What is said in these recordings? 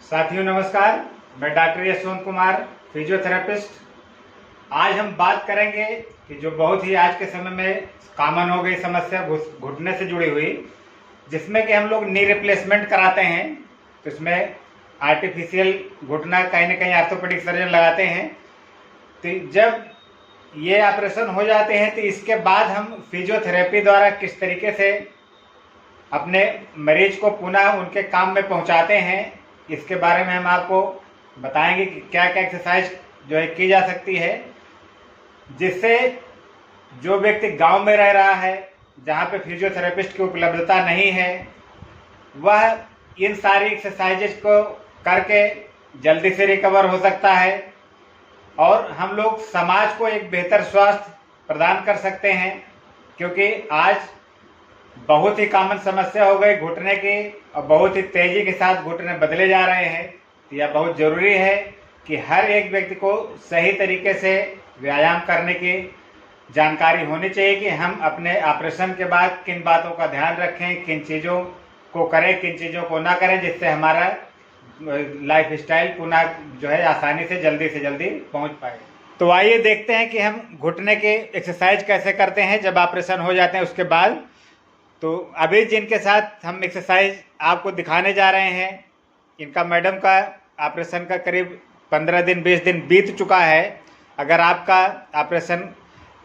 साथियों नमस्कार। मैं डॉक्टर यशवंत कुमार, फिजियोथेरेपिस्ट। आज हम बात करेंगे कि जो बहुत ही आज के समय में कॉमन हो गई समस्या घुटने से जुड़ी हुई, जिसमें कि हम लोग नी रिप्लेसमेंट कराते हैं। तो इसमें आर्टिफिशियल घुटना कहीं ना कहीं ऑर्थोपेडिक सर्जन लगाते हैं। तो जब ये ऑपरेशन हो जाते हैं तो इसके बाद हम फिजियोथेरेपी द्वारा किस तरीके से अपने मरीज को पुनः उनके काम में पहुंचाते हैं, इसके बारे में हम आपको बताएंगे कि क्या क्या एक्सरसाइज जो है की जा सकती है, जिससे जो व्यक्ति गांव में रह रहा है जहां पे फिजियोथेरेपिस्ट की उपलब्धता नहीं है, वह इन सारी एक्सरसाइजेज को करके जल्दी से रिकवर हो सकता है और हम लोग समाज को एक बेहतर स्वास्थ्य प्रदान कर सकते हैं। क्योंकि आज बहुत ही कॉमन समस्या हो गई घुटने की और बहुत ही तेजी के साथ घुटने बदले जा रहे हैं। तो यह बहुत ज़रूरी है कि हर एक व्यक्ति को सही तरीके से व्यायाम करने की जानकारी होनी चाहिए कि हम अपने ऑपरेशन के बाद किन बातों का ध्यान रखें, किन चीज़ों को करें, किन चीज़ों को ना करें, जिससे हमारा लाइफ स्टाइल पुनः जो है आसानी से जल्दी पहुंच पाए। तो आइए देखते हैं कि हम घुटने के एक्सरसाइज कैसे करते हैं जब ऑपरेशन हो जाते हैं उसके बाद। तो अभी जिनके साथ हम एक्सरसाइज आपको दिखाने जा रहे हैं, इनका मैडम का ऑपरेशन का करीब 15 दिन 20 दिन बीत चुका है। अगर आपका ऑपरेशन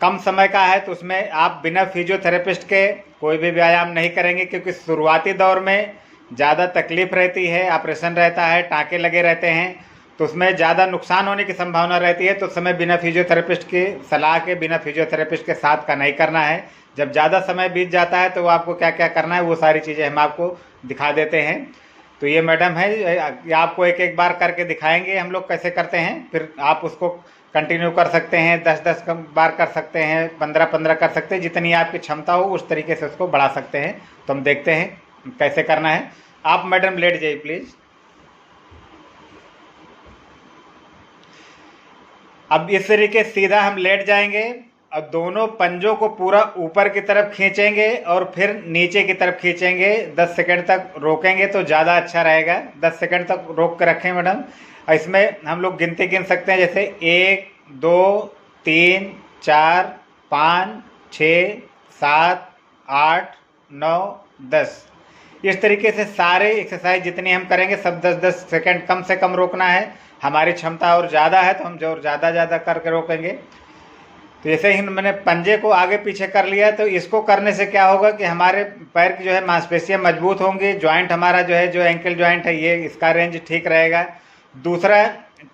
कम समय का है तो उसमें आप बिना फिजियोथेरेपिस्ट के कोई भी व्यायाम नहीं करेंगे, क्योंकि शुरुआती दौर में ज़्यादा तकलीफ रहती है, ऑपरेशन रहता है, टाँके लगे रहते हैं, तो उसमें ज़्यादा नुकसान होने की संभावना रहती है। तो समय बिना फिजियोथेरेपिस्ट की सलाह के, बिना फिजियोथेरेपिस्ट के साथ का नहीं करना है। जब ज़्यादा समय बीत जाता है तो आपको क्या क्या करना है वो सारी चीज़ें हम आपको दिखा देते हैं। तो ये मैडम है, आपको एक एक बार करके दिखाएंगे हम लोग कैसे करते हैं, फिर आप उसको कंटिन्यू कर सकते हैं। 10-10 बार कर सकते हैं, 15-15 कर सकते हैं, जितनी आपकी क्षमता हो उस तरीके से उसको बढ़ा सकते हैं। तो हम देखते हैं कैसे करना है। आप मैडम लेट जाइए प्लीज़। अब इस तरीके सीधा हम लेट जाएंगे और दोनों पंजों को पूरा ऊपर की तरफ खींचेंगे और फिर नीचे की तरफ खींचेंगे। 10 सेकंड तक रोकेंगे तो ज़्यादा अच्छा रहेगा। 10 सेकंड तक रोक कर रखें मैडम। इसमें हम लोग गिनती गिन सकते हैं, जैसे 1 2 3 4 5 6 7 8 9 10। इस तरीके से सारे एक्सरसाइज जितनी हम करेंगे सब 10-10 सेकंड कम से कम रोकना है। हमारी क्षमता और ज़्यादा है तो हम जो ज़्यादा करके रोकेंगे। तो जैसे ही मैंने पंजे को आगे पीछे कर लिया, तो इसको करने से क्या होगा कि हमारे पैर की जो है मांसपेशियां मजबूत होंगी, जॉइंट हमारा जो है, जो एंकल जॉइंट है, ये इसका रेंज ठीक रहेगा। दूसरा,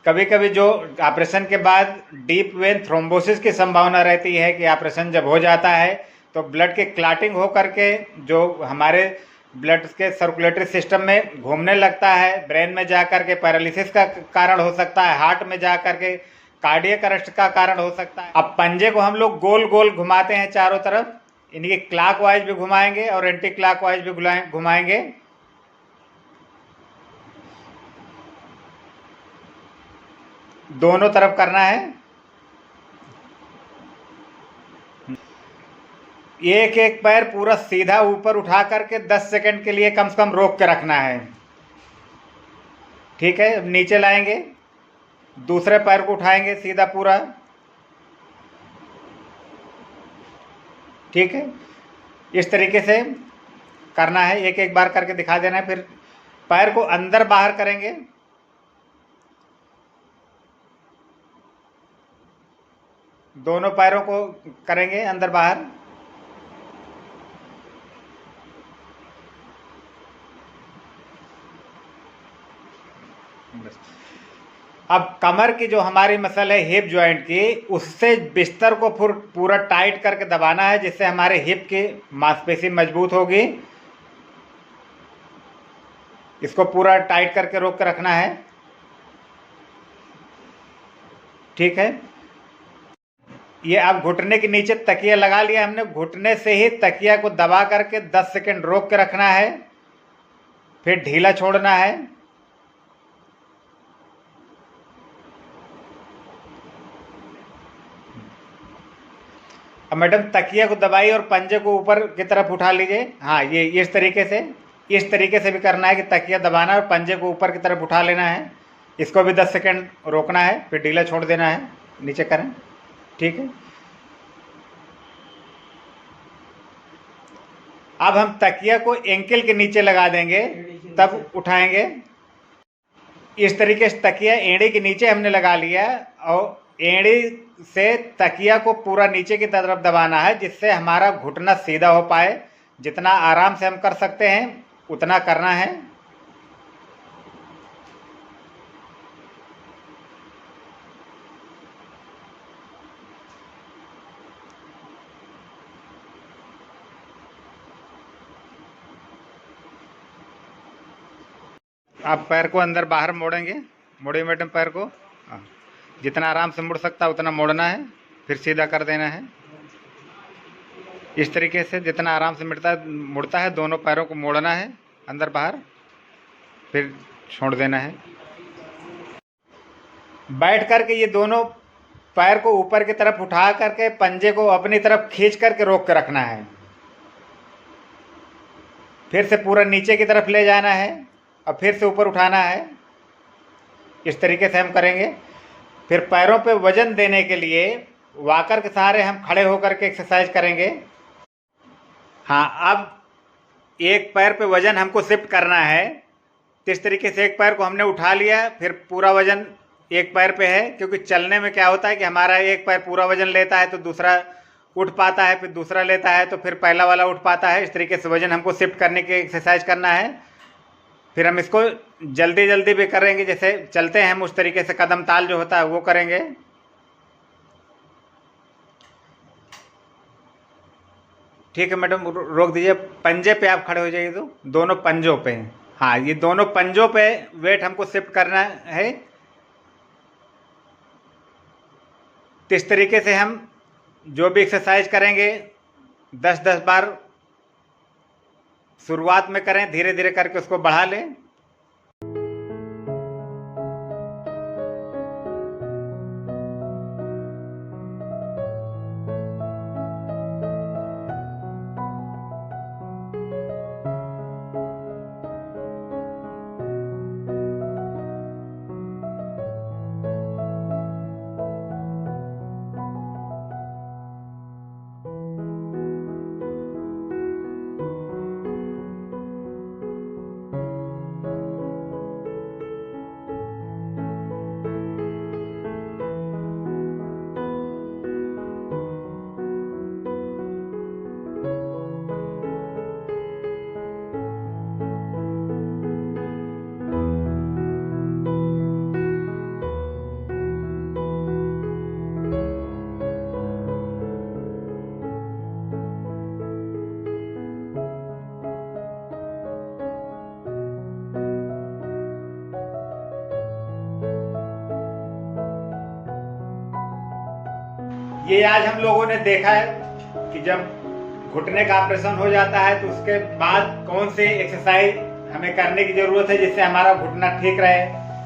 कभी कभी जो ऑपरेशन के बाद डीप वेन थ्रोम्बोसिस की संभावना रहती है कि ऑपरेशन जब हो जाता है तो ब्लड की क्लॉटिंग हो करके जो हमारे ब्लड के सर्कुलेटरी सिस्टम में घूमने लगता है, ब्रेन में जा कर के पैरालिसिस का कारण हो सकता है, हार्ट में जा कर के कार्डियक अरेस्ट का कारण हो सकता है। अब पंजे को हम लोग गोल गोल घुमाते हैं चारों तरफ, इनकी क्लॉकवाइज भी घुमाएंगे और एंटी क्लॉकवाइज भी घुमाएंगे। दोनों तरफ करना है। एक एक पैर पूरा सीधा ऊपर उठा करके 10 सेकंड के लिए कम से कम रोक के रखना है। ठीक है, अब नीचे लाएंगे, दूसरे पैर को उठाएंगे सीधा पूरा। ठीक है, इस तरीके से करना है, एक एक बार करके दिखा देना है। फिर पैर को अंदर बाहर करेंगे, दोनों पैरों को करेंगे अंदर बाहर। अब कमर की जो हमारी मसल है हिप जॉइंट की, उससे बिस्तर को पूरा टाइट करके दबाना है, जिससे हमारे हिप की मांसपेशी मजबूत होगी। इसको पूरा टाइट करके रोक के रखना है। ठीक है, ये अब घुटने के नीचे तकिया लगा लिया हमने, घुटने से ही तकिया को दबा करके 10 सेकंड रोक के रखना है, फिर ढीला छोड़ना है। अब मैडम तकिया को दबाइए और पंजे को ऊपर की तरफ उठा लीजिए। हाँ, ये इस तरीके से इस तरीके से भी करना है कि तकिया दबाना और पंजे को ऊपर की तरफ उठा लेना है। इसको भी 10 सेकंड रोकना है, फिर ढीला छोड़ देना है, नीचे करें। ठीक है, अब हम तकिया को एंकल के नीचे लगा देंगे, तब उठाएंगे। इस तरीके से तकिया एड़ी के नीचे हमने लगा लिया और एड़ी से तकिया को पूरा नीचे की तरफ दबाना है, जिससे हमारा घुटना सीधा हो पाए। जितना आराम से हम कर सकते हैं उतना करना है। आप पैर को अंदर बाहर मोड़ेंगे, मोड़िए मैडम पैर को। हाँ, जितना आराम से मुड़ सकता है उतना मोड़ना है, फिर सीधा कर देना है। इस तरीके से जितना आराम से मुड़ता है दोनों पैरों को मोड़ना है अंदर बाहर, फिर छोड़ देना है। बैठ करके ये दोनों पैर को ऊपर की तरफ उठा करके पंजे को अपनी तरफ खींच करके रोक के रखना है। फिर से पूरा नीचे की तरफ ले जाना है और फिर से ऊपर उठाना है। इस तरीके से हम करेंगे। फिर पैरों पे वजन देने के लिए वॉकर के सहारे हम खड़े होकर के एक्सरसाइज करेंगे। हाँ, अब एक पैर पे वजन हमको शिफ्ट करना है। तो इस तरीके से एक पैर को हमने उठा लिया, फिर पूरा वजन एक पैर पे है, क्योंकि चलने में क्या होता है कि हमारा एक पैर पूरा वजन लेता है तो दूसरा उठ पाता है, फिर दूसरा लेता है तो फिर पहला वाला उठ पाता है। इस तरीके से वजन हमको शिफ्ट करने की एक्सरसाइज करना है। फिर हम इसको जल्दी जल्दी भी करेंगे, जैसे चलते हैं हम उस तरीके से कदम ताल जो होता है वो करेंगे। ठीक है मैडम, रोक दीजिए। पंजे पे आप खड़े हो जाइए, तो दोनों पंजों पे। हाँ, ये दोनों पंजों पे वेट हमको शिफ्ट करना है। तो इस तरीके से हम जो भी एक्सरसाइज करेंगे 10-10 बार शुरुआत में करें, धीरे धीरे करके उसको बढ़ा लें। ये आज हम लोगों ने देखा है कि जब घुटने का ऑपरेशन हो जाता है तो उसके बाद कौन सी एक्सरसाइज हमें करने की जरूरत है जिससे हमारा घुटना ठीक रहे,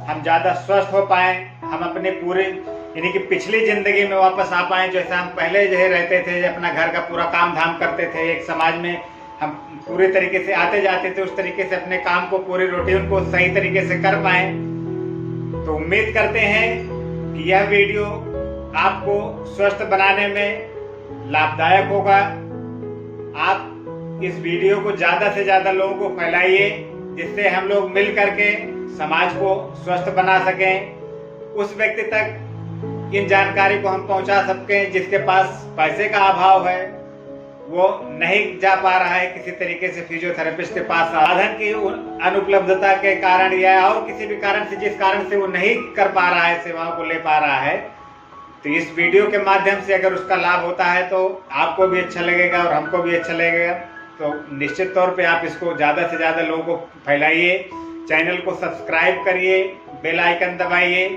हम ज़्यादा स्वस्थ हो पाए, हम अपने पूरे यानी कि पिछली जिंदगी में वापस आ पाए। जैसे हम पहले जो है रहते थे, अपना घर का पूरा काम धाम करते थे, एक समाज में हम पूरे तरीके से आते जाते थे, उस तरीके से अपने काम को, पूरे रूटीन को सही तरीके से कर पाए। तो उम्मीद करते हैं कि यह वीडियो आपको स्वस्थ बनाने में लाभदायक होगा। आप इस वीडियो को ज़्यादा से ज़्यादा लोगों को फैलाइए, जिससे हम लोग मिल करके समाज को स्वस्थ बना सकें। उस व्यक्ति तक इन जानकारी को हम पहुंचा सकें जिसके पास पैसे का अभाव है, वो नहीं जा पा रहा है किसी तरीके से फिजियोथेरेपिस्ट के पास, साधन की अनुपलब्धता के कारण या और किसी भी कारण से, जिस कारण से वो नहीं कर पा रहा है, सेवाओं को ले पा रहा है। तो इस वीडियो के माध्यम से अगर उसका लाभ होता है तो आपको भी अच्छा लगेगा और हमको भी अच्छा लगेगा। तो निश्चित तौर पे आप इसको ज़्यादा से ज़्यादा लोगों को फैलाइए, चैनल को सब्सक्राइब करिए, बेल आइकन दबाइए,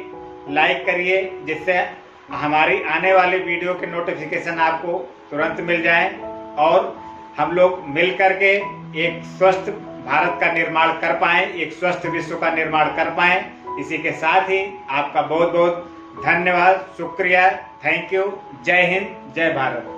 लाइक करिए, जिससे हमारी आने वाली वीडियो के नोटिफिकेशन आपको तुरंत मिल जाए और हम लोग मिल करके एक स्वस्थ भारत का निर्माण कर पाएँ, एक स्वस्थ विश्व का निर्माण कर पाएँ। इसी के साथ ही आपका बहुत बहुत धन्यवाद, शुक्रिया, थैंक यू। जय हिंद, जय भारत।